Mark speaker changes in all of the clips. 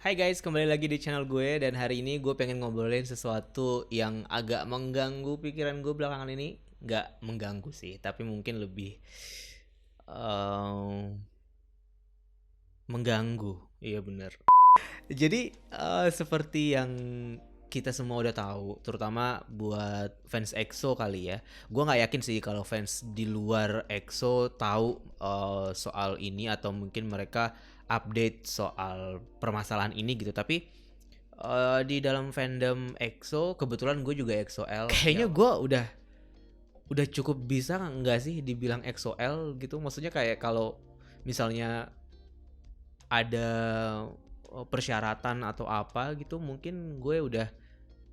Speaker 1: Hai guys, kembali lagi di channel gue dan hari ini gue pengen ngobrolin sesuatu yang agak mengganggu pikiran gue belakangan ini. Nggak mengganggu sih, tapi mungkin lebih eh, mengganggu. Iya bener. Jadi seperti yang kita semua udah tahu, terutama buat fans EXO kali ya. Gue nggak yakin sih kalau fans di luar EXO tahu soal ini atau mungkin mereka update soal permasalahan ini gitu. Tapi di dalam fandom EXO, kebetulan gue juga EXO-L. Kayaknya gue udah cukup bisa nggak sih dibilang EXO-L gitu? Maksudnya kayak kalau misalnya ada persyaratan atau apa gitu, mungkin gue udah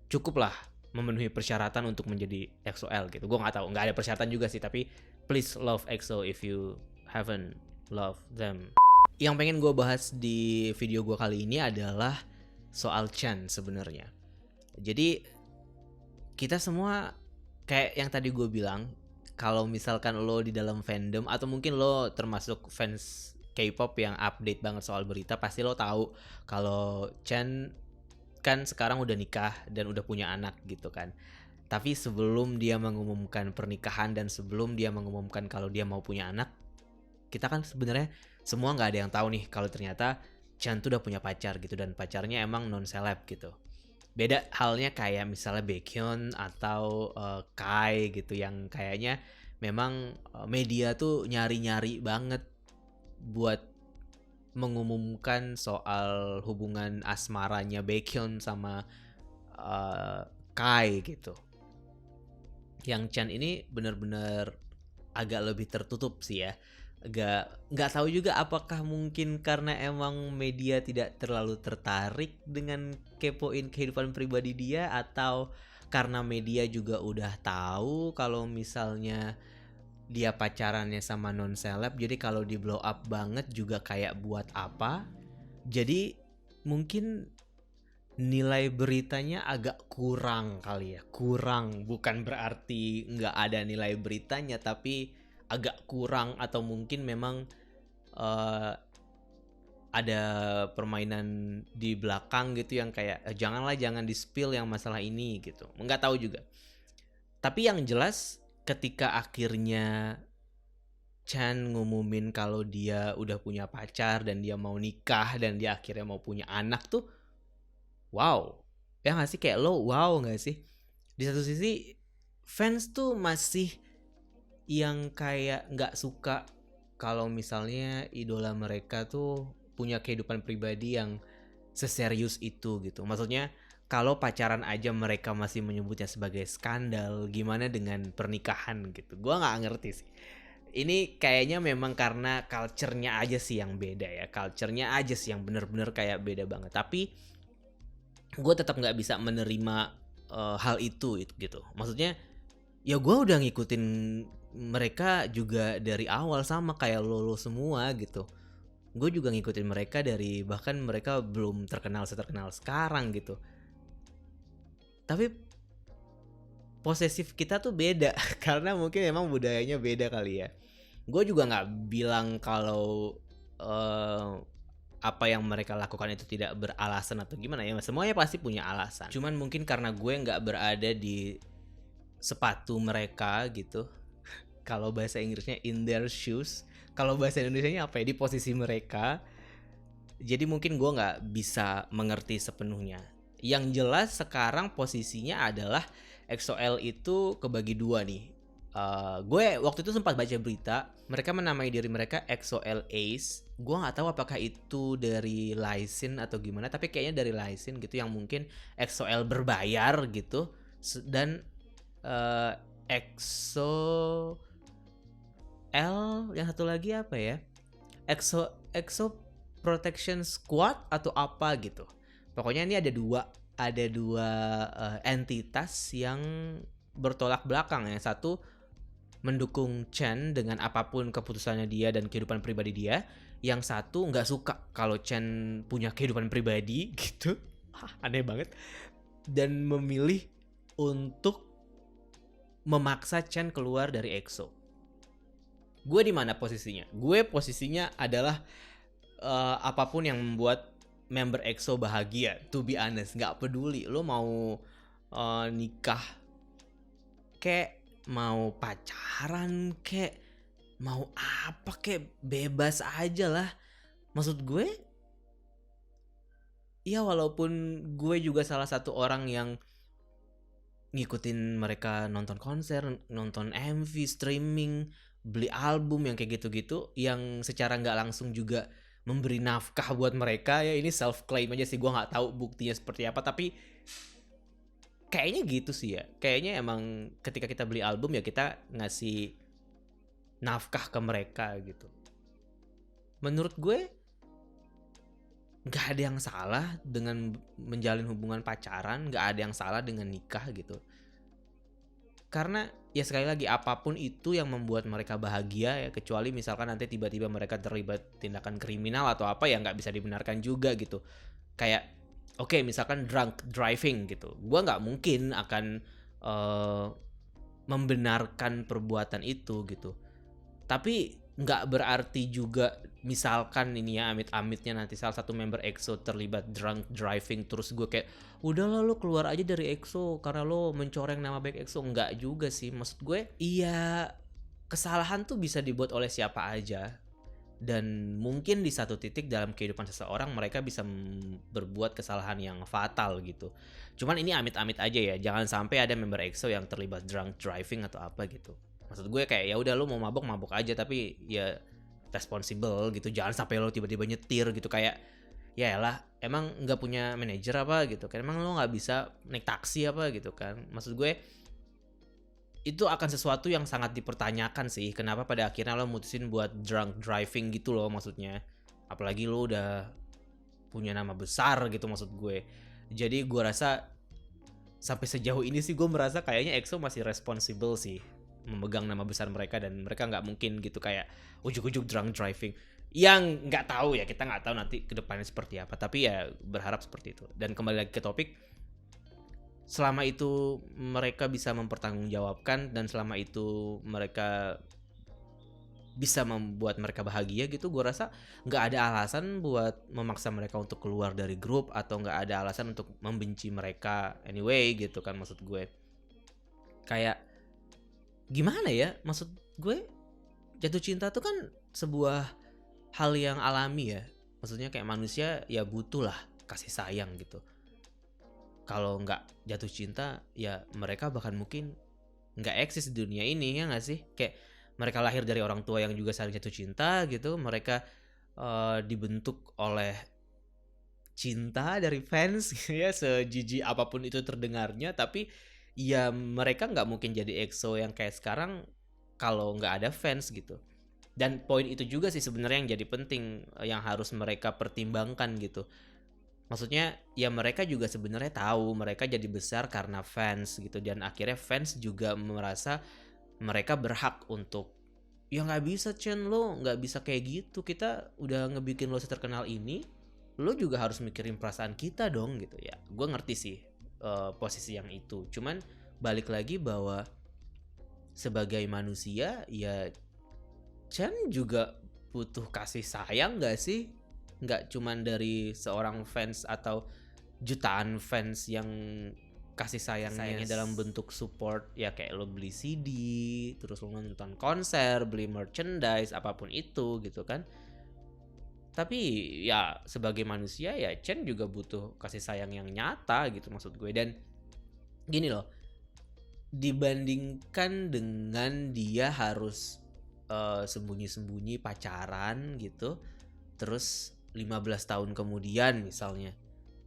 Speaker 1: cukup lah memenuhi persyaratan untuk menjadi EXO-L gitu. Gue nggak ada persyaratan juga sih, tapi please love EXO if you haven't love them. Yang pengen gue bahas di video gue kali ini adalah soal Chan sebenarnya. Jadi kita semua kayak yang tadi gue bilang, kalau misalkan lo di dalam fandom atau mungkin lo termasuk fans K-pop yang update banget soal berita, pasti lo tahu kalau Chan kan sekarang udah nikah dan udah punya anak gitu kan. Tapi sebelum dia mengumumkan pernikahan dan sebelum dia mengumumkan kalau dia mau punya anak, kita kan sebenarnya semua nggak ada yang tahu nih kalau ternyata Chan tuh udah punya pacar gitu, dan pacarnya emang non seleb gitu. Beda halnya kayak misalnya Baekhyun atau Kai gitu, yang kayaknya memang media tuh nyari-nyari banget buat mengumumkan soal hubungan asmaranya Baekhyun sama Kai gitu. Yang Chan ini benar-benar agak lebih tertutup sih ya. Nggak tahu juga apakah mungkin karena emang media tidak terlalu tertarik dengan kepoin kehidupan pribadi dia, atau karena media juga udah tahu kalau misalnya dia pacarannya sama non seleb, jadi kalau di blow up banget juga kayak buat apa. Jadi mungkin nilai beritanya agak kurang kali ya. Kurang bukan berarti nggak ada nilai beritanya, tapi agak kurang, atau mungkin memang uh, ada permainan di belakang gitu yang kayak jangan di spill yang masalah ini gitu. Nggak tahu juga. Tapi yang jelas ketika akhirnya Chan ngumumin kalau dia udah punya pacar dan dia mau nikah dan dia akhirnya mau punya anak tuh, wow. Ya nggak sih, kayak lo wow nggak sih? Di satu sisi fans tuh masih yang kayak nggak suka kalau misalnya idola mereka tuh punya kehidupan pribadi yang seserius itu gitu. Maksudnya kalau pacaran aja mereka masih menyebutnya sebagai skandal, gimana dengan pernikahan gitu? Gua nggak ngerti sih. Ini kayaknya memang karena culture-nya aja sih yang beda ya. Culture-nya aja sih yang bener-bener kayak beda banget. Tapi gue tetap nggak bisa menerima hal itu gitu. Maksudnya ya gue udah ngikutin mereka juga dari awal, sama kayak lo semua gitu. Gue juga ngikutin mereka dari bahkan mereka belum terkenal seterkenal sekarang gitu. Tapi posesif kita tuh beda karena mungkin emang budayanya beda kali ya. Gue juga nggak bilang kalau apa yang mereka lakukan itu tidak beralasan atau gimana ya. Semuanya pasti punya alasan. Cuman mungkin karena gue nggak berada di sepatu mereka gitu. Kalau bahasa Inggrisnya in their shoes, kalau bahasa Indonesianya apa ya, di posisi mereka. Jadi mungkin gue nggak bisa mengerti sepenuhnya. Yang jelas sekarang posisinya adalah EXO-L itu kebagi dua nih. Gue waktu itu sempat baca berita mereka menamai diri mereka EXO-L Ace. Gue nggak tahu apakah itu dari license atau gimana, tapi kayaknya dari license gitu, yang mungkin EXO-L berbayar gitu. Dan EXO L yang satu lagi apa ya? EXO Protection Squad atau apa gitu. Pokoknya ini ada dua entitas yang bertolak belakang. Yang satu mendukung Chen dengan apapun keputusannya dia dan kehidupan pribadi dia. Yang satu nggak suka kalau Chen punya kehidupan pribadi gitu. Aneh banget. Dan memilih untuk memaksa Chen keluar dari EXO. Gue di mana posisinya? Gue posisinya adalah apapun yang membuat member EXO bahagia, to be honest. Nggak peduli lo mau nikah kayak, mau pacaran kayak, mau apa kayak, bebas aja lah. Maksud gue, ya walaupun gue juga salah satu orang yang ngikutin mereka nonton konser, nonton MV, streaming, beli album yang kayak gitu-gitu, yang secara nggak langsung juga memberi nafkah buat mereka ya. Ini self claim aja sih, gue nggak tahu buktinya seperti apa, tapi kayaknya gitu sih ya. Kayaknya emang ketika kita beli album ya kita ngasih nafkah ke mereka gitu. Menurut gue nggak ada yang salah dengan menjalin hubungan pacaran, nggak ada yang salah dengan nikah gitu. Karena ya sekali lagi, apapun itu yang membuat mereka bahagia ya, kecuali misalkan nanti tiba-tiba mereka terlibat tindakan kriminal atau apa, ya nggak bisa dibenarkan juga gitu. Kayak oke, misalkan drunk driving gitu, gua nggak mungkin akan membenarkan perbuatan itu gitu. Tapi nggak berarti juga misalkan ini ya, amit-amitnya nanti salah satu member EXO terlibat drunk driving, terus gue kayak udahlah lo keluar aja dari EXO karena lo mencoreng nama baik EXO. Nggak juga sih, maksud gue iya, kesalahan tuh bisa dibuat oleh siapa aja, dan mungkin di satu titik dalam kehidupan seseorang mereka bisa berbuat kesalahan yang fatal gitu. Cuman ini amit-amit aja ya, jangan sampai ada member EXO yang terlibat drunk driving atau apa gitu. Maksud gue kayak ya udah, lo mau mabok aja, tapi ya responsible gitu. Jangan sampai lo tiba-tiba nyetir gitu, kayak ya elah, emang nggak punya manajer apa gitu kan, emang lo nggak bisa naik taksi apa gitu kan. Maksud gue itu akan sesuatu yang sangat dipertanyakan sih, kenapa pada akhirnya lo mutusin buat drunk driving gitu loh, maksudnya. Apalagi lo udah punya nama besar gitu, maksud gue. Jadi gue rasa sampai sejauh ini sih gue merasa kayaknya EXO masih responsible sih memegang nama besar mereka, dan mereka nggak mungkin gitu kayak ujuk-ujuk drunk driving. Yang nggak tahu ya, kita nggak tahu nanti kedepannya seperti apa, tapi ya berharap seperti itu. Dan kembali lagi ke topik, selama itu mereka bisa mempertanggungjawabkan dan selama itu mereka bisa membuat mereka bahagia gitu, gue rasa nggak ada alasan buat memaksa mereka untuk keluar dari grup, atau nggak ada alasan untuk membenci mereka anyway gitu kan. Maksud gue kayak gimana ya, maksud gue jatuh cinta tuh kan sebuah hal yang alami ya. Maksudnya kayak manusia ya butuh lah kasih sayang gitu. Kalau nggak jatuh cinta ya mereka bahkan mungkin nggak eksis di dunia ini, ya nggak sih? Kayak mereka lahir dari orang tua yang juga saling jatuh cinta gitu, mereka dibentuk oleh cinta dari fans ya, sejijik apapun itu terdengarnya. Tapi ya mereka nggak mungkin jadi EXO yang kayak sekarang kalau nggak ada fans gitu. Dan poin itu juga sih sebenarnya yang jadi penting, yang harus mereka pertimbangkan gitu. Maksudnya ya mereka juga sebenarnya tahu mereka jadi besar karena fans gitu, dan akhirnya fans juga merasa mereka berhak untuk ya nggak bisa Chen, lo nggak bisa kayak gitu, kita udah ngebikin lo seterkenal ini, lo juga harus mikirin perasaan kita dong gitu ya. Gue ngerti sih posisi yang itu, cuman balik lagi bahwa sebagai manusia ya Chen juga butuh kasih sayang gak sih? Nggak cuman dari seorang fans atau jutaan fans yang kasih sayangnya dalam bentuk support ya, kayak lo beli CD, terus lo nonton konser, beli merchandise, apapun itu gitu kan. Tapi ya sebagai manusia ya Chen juga butuh kasih sayang yang nyata gitu, maksud gue. Dan gini loh, dibandingkan dengan dia harus sembunyi-sembunyi pacaran gitu, terus 15 tahun kemudian misalnya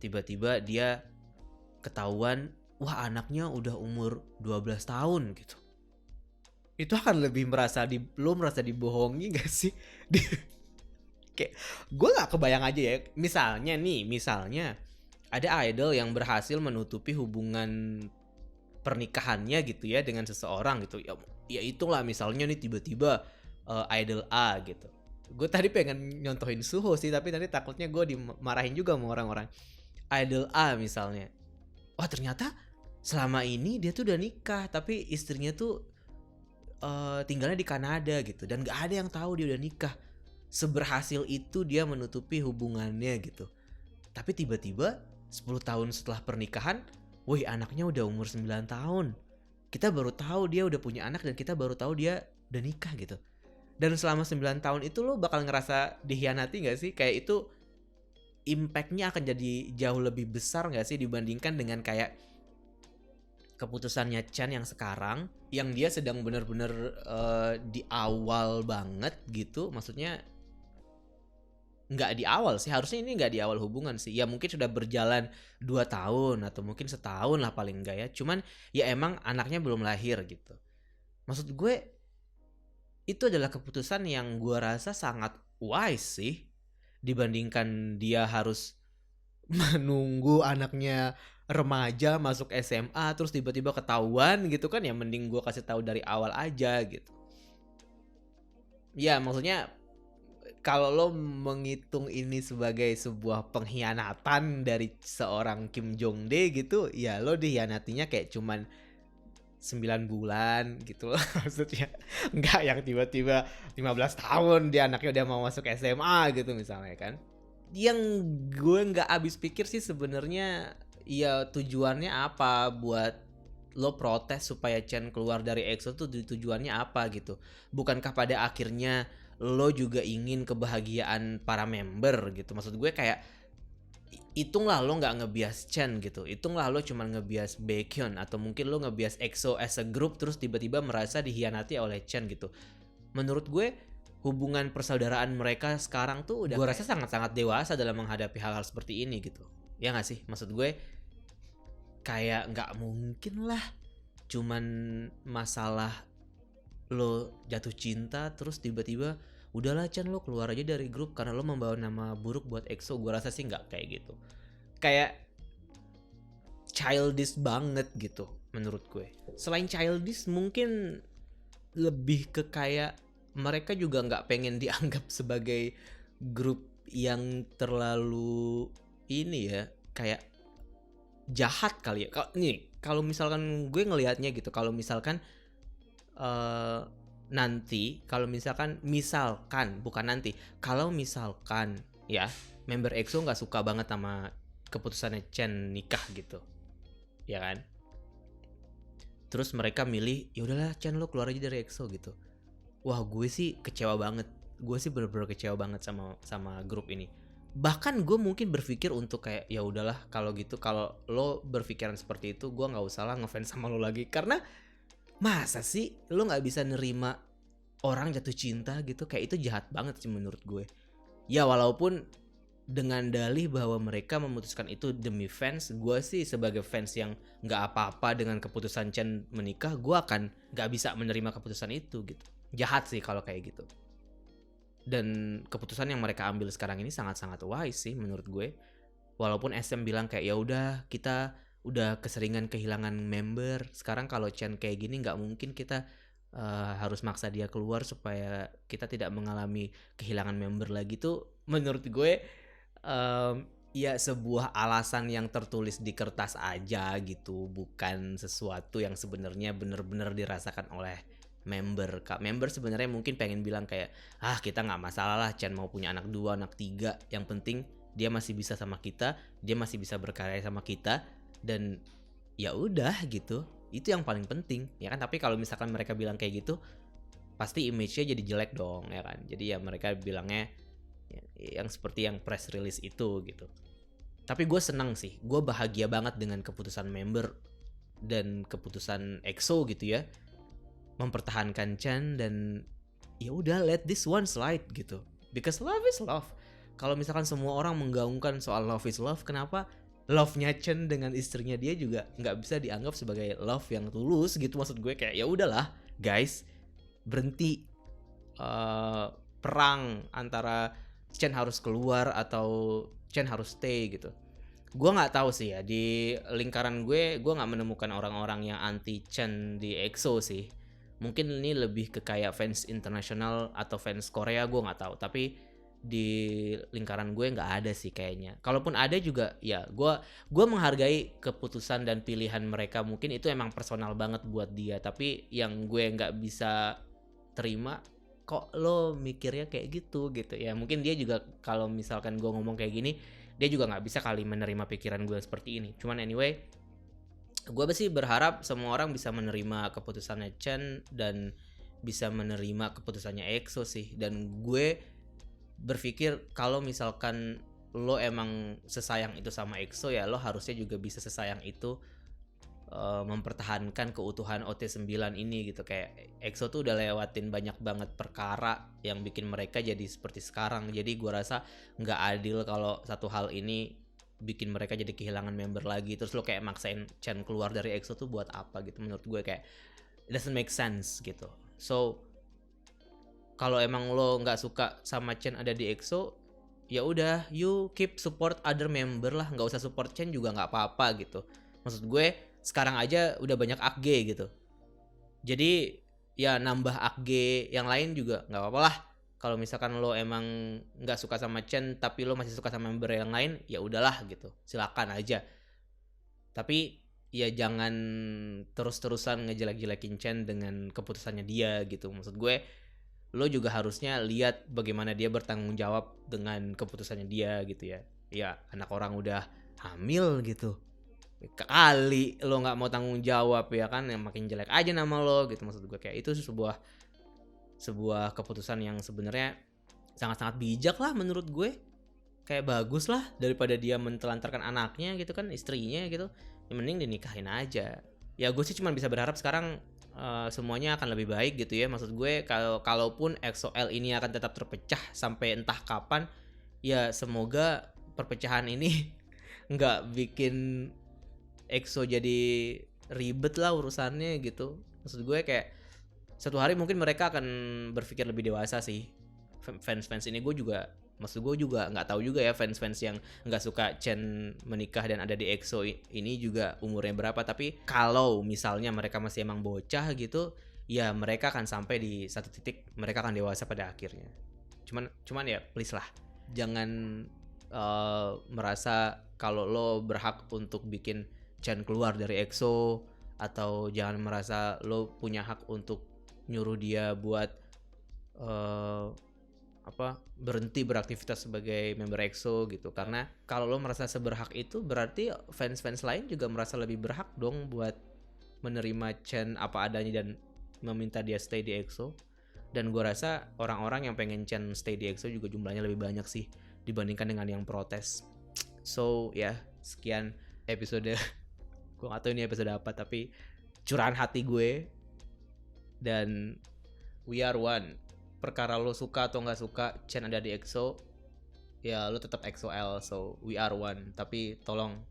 Speaker 1: tiba-tiba dia ketahuan wah anaknya udah umur 12 tahun gitu, itu akan lebih lo merasa dibohongi gak sih? Kayak gue gak kebayang aja ya, misalnya ada idol yang berhasil menutupi hubungan pernikahannya gitu ya dengan seseorang gitu ya itulah misalnya nih tiba-tiba idol A gitu. Gue tadi pengen nyontohin Suho sih, tapi nanti takutnya gue dimarahin juga sama orang-orang. Idol A misalnya, wah ternyata selama ini dia tuh udah nikah, tapi istrinya tuh tinggalnya di Kanada gitu, dan gak ada yang tahu dia udah nikah. Seberhasil itu dia menutupi hubungannya gitu. Tapi tiba-tiba 10 tahun setelah pernikahan, wih anaknya udah umur 9 tahun. Kita baru tahu dia udah punya anak dan kita baru tahu dia udah nikah gitu. Dan selama 9 tahun itu lo bakal ngerasa dikhianati gak sih? Kayak itu impact-nya akan jadi jauh lebih besar gak sih dibandingkan dengan kayak keputusannya Chan yang sekarang, yang dia sedang benar-benar di awal banget gitu. Maksudnya nggak di awal sih, harusnya ini nggak di awal hubungan sih. Ya mungkin sudah berjalan 2 tahun atau mungkin setahun lah paling enggak ya. Cuman ya emang anaknya belum lahir gitu. Maksud gue itu adalah keputusan yang gue rasa sangat wise sih, dibandingkan dia harus menunggu anaknya remaja masuk SMA terus tiba-tiba ketahuan gitu kan. Ya mending gue kasih tahu dari awal aja gitu. Ya maksudnya kalau lo menghitung ini sebagai sebuah pengkhianatan dari seorang Kim Jong Dae gitu, ya lo dikhianatinya kayak cuman 9 bulan gitu loh. Maksudnya enggak yang tiba-tiba 15 tahun dia anaknya udah mau masuk SMA gitu misalnya kan. Yang gue nggak habis pikir sih sebenarnya ya tujuannya apa buat lo protes supaya Chen keluar dari EXO tuh tujuannya apa gitu. Bukankah pada akhirnya lo juga ingin kebahagiaan para member gitu. Maksud gue kayak hitunglah lo nggak ngebias Chen gitu, hitunglah lo cuma ngebias Baekhyun atau mungkin lo ngebias EXO as a group terus tiba-tiba merasa dikhianati oleh Chen gitu. Menurut gue hubungan persaudaraan mereka sekarang tuh udah gue rasa sangat-sangat dewasa dalam menghadapi hal-hal seperti ini gitu. Ya nggak sih? Maksud gue kayak nggak mungkin lah cuman masalah lo jatuh cinta terus tiba-tiba udahlah Chan lo keluar aja dari grup karena lo membawa nama buruk buat EXO. Gue rasa sih nggak kayak gitu. Kayak childish banget gitu menurut gue. Selain childish mungkin lebih ke kayak mereka juga nggak pengen dianggap sebagai grup yang terlalu ini ya, kayak jahat kali ya. Kalau misalkan gue ngelihatnya gitu, kalau misalkan nanti kalau misalkan kalau misalkan ya member EXO nggak suka banget sama keputusannya Chen nikah gitu, ya kan? Terus mereka milih ya udahlah Chen lo keluar aja dari EXO gitu. Wah gue sih kecewa banget. Gue sih bener-bener kecewa banget sama grup ini. Bahkan gue mungkin berpikir untuk kayak ya udahlah kalau gitu, kalau lo berpikiran seperti itu gue nggak usah lah ngefans sama lo lagi. Karena masa sih lo nggak bisa nerima orang jatuh cinta gitu, kayak itu jahat banget sih menurut gue. Ya walaupun dengan dalih bahwa mereka memutuskan itu demi fans, gue sih sebagai fans yang nggak apa-apa dengan keputusan Chen menikah, gue akan nggak bisa menerima keputusan itu gitu. Jahat sih kalau kayak gitu. Dan keputusan yang mereka ambil sekarang ini sangat-sangat wise sih menurut gue. Walaupun SM bilang kayak ya udah kita udah keseringan kehilangan member, sekarang kalau Chen kayak gini nggak mungkin kita harus maksa dia keluar supaya kita tidak mengalami kehilangan member lagi. Tuh menurut gue ya sebuah alasan yang tertulis di kertas aja gitu, bukan sesuatu yang sebenarnya benar-benar dirasakan oleh member. Member sebenarnya mungkin pengen bilang kayak kita nggak masalah lah Chan mau punya anak 2, anak 3, yang penting dia masih bisa sama kita, dia masih bisa berkarya sama kita, dan ya udah gitu, itu yang paling penting ya kan. Tapi kalau misalkan mereka bilang kayak gitu pasti image-nya jadi jelek dong ya kan. Jadi ya mereka bilangnya yang seperti yang press release itu gitu. Tapi gue senang sih, gue bahagia banget dengan keputusan member dan keputusan EXO gitu ya, mempertahankan Chan. Dan ya udah let this one slide gitu, because love is love. Kalau misalkan semua orang menggaungkan soal love is love, kenapa love-nya Chen dengan istrinya dia juga nggak bisa dianggap sebagai love yang tulus gitu? Maksud gue kayak ya udahlah guys, berhenti perang antara Chen harus keluar atau Chen harus stay gitu. Gue nggak tahu sih ya, di lingkaran gue nggak menemukan orang-orang yang anti Chen di EXO sih. Mungkin ini lebih ke kayak fans internasional atau fans Korea, gue nggak tahu. Tapi di lingkaran gue nggak ada sih kayaknya. Kalaupun ada juga ya gue menghargai keputusan dan pilihan mereka. Mungkin itu emang personal banget buat dia. Tapi yang gue nggak bisa terima, kok lo mikirnya kayak gitu ya. Mungkin dia juga kalau misalkan gue ngomong kayak gini, dia juga nggak bisa kali menerima pikiran gue seperti ini. Cuman anyway, gue sih berharap semua orang bisa menerima keputusannya Chen dan bisa menerima keputusannya EXO sih. Dan gue berpikir kalau misalkan lo emang sesayang itu sama EXO, ya lo harusnya juga bisa sesayang itu mempertahankan keutuhan OT9 ini gitu. Kayak EXO tuh udah lewatin banyak banget perkara yang bikin mereka jadi seperti sekarang. Jadi gue rasa nggak adil kalau satu hal ini bikin mereka jadi kehilangan member lagi, terus lo kayak maksain Chen keluar dari EXO tuh buat apa gitu. Menurut gue kayak it doesn't make sense gitu. So kalau emang lo nggak suka sama Chen ada di EXO, ya udah, you keep support other member lah, nggak usah support Chen juga nggak apa-apa gitu. Maksud gue sekarang aja udah banyak AKG gitu, jadi ya nambah AKG yang lain juga nggak apa-apa lah. Kalau misalkan lo emang nggak suka sama Chen tapi lo masih suka sama member yang lain, ya udahlah gitu, silakan aja. Tapi ya jangan terus-terusan ngejelek-jelekin Chen dengan keputusannya dia gitu. Maksud gue lo juga harusnya lihat bagaimana dia bertanggung jawab dengan keputusannya dia gitu ya. Ya anak orang udah hamil gitu, kali lo nggak mau tanggung jawab ya kan, yang makin jelek aja nama lo gitu. Maksud gue kayak itu sebuah keputusan yang sebenarnya sangat-sangat bijak lah menurut gue. Kayak bagus lah daripada dia mentelantarkan anaknya gitu kan, istrinya gitu, yang mending dinikahin aja. Ya gue sih cuma bisa berharap sekarang semuanya akan lebih baik gitu ya. Maksud gue kalaupun EXO-L ini akan tetap terpecah sampai entah kapan, ya semoga perpecahan ini nggak bikin EXO jadi ribet lah urusannya gitu. Maksud gue kayak satu hari mungkin mereka akan berpikir lebih dewasa sih. Fans ini gue juga, maksud gue juga nggak tahu juga ya fans yang nggak suka Chen menikah dan ada di EXO ini juga umurnya berapa. Tapi kalau misalnya mereka masih emang bocah gitu, ya mereka akan sampai di satu titik mereka akan dewasa pada akhirnya. Cuman ya please lah, jangan merasa kalau lo berhak untuk bikin Chen keluar dari EXO, atau jangan merasa lo punya hak untuk nyuruh dia buat berhenti beraktivitas sebagai member EXO gitu. Karena kalau lo merasa seberhak itu, berarti fans lain juga merasa lebih berhak dong buat menerima Chen apa adanya dan meminta dia stay di EXO. Dan gue rasa orang-orang yang pengen Chen stay di EXO juga jumlahnya lebih banyak sih dibandingkan dengan yang protes. So ya, sekian episode gue gak tahu ini episode apa, tapi curahan hati gue. Dan we are one. Perkara lo suka atau gak suka Chen ada di EXO, ya lo tetap EXO-L. So we are one. Tapi tolong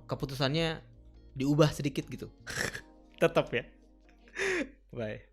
Speaker 1: keputusannya diubah sedikit gitu. Tetap ya. Bye.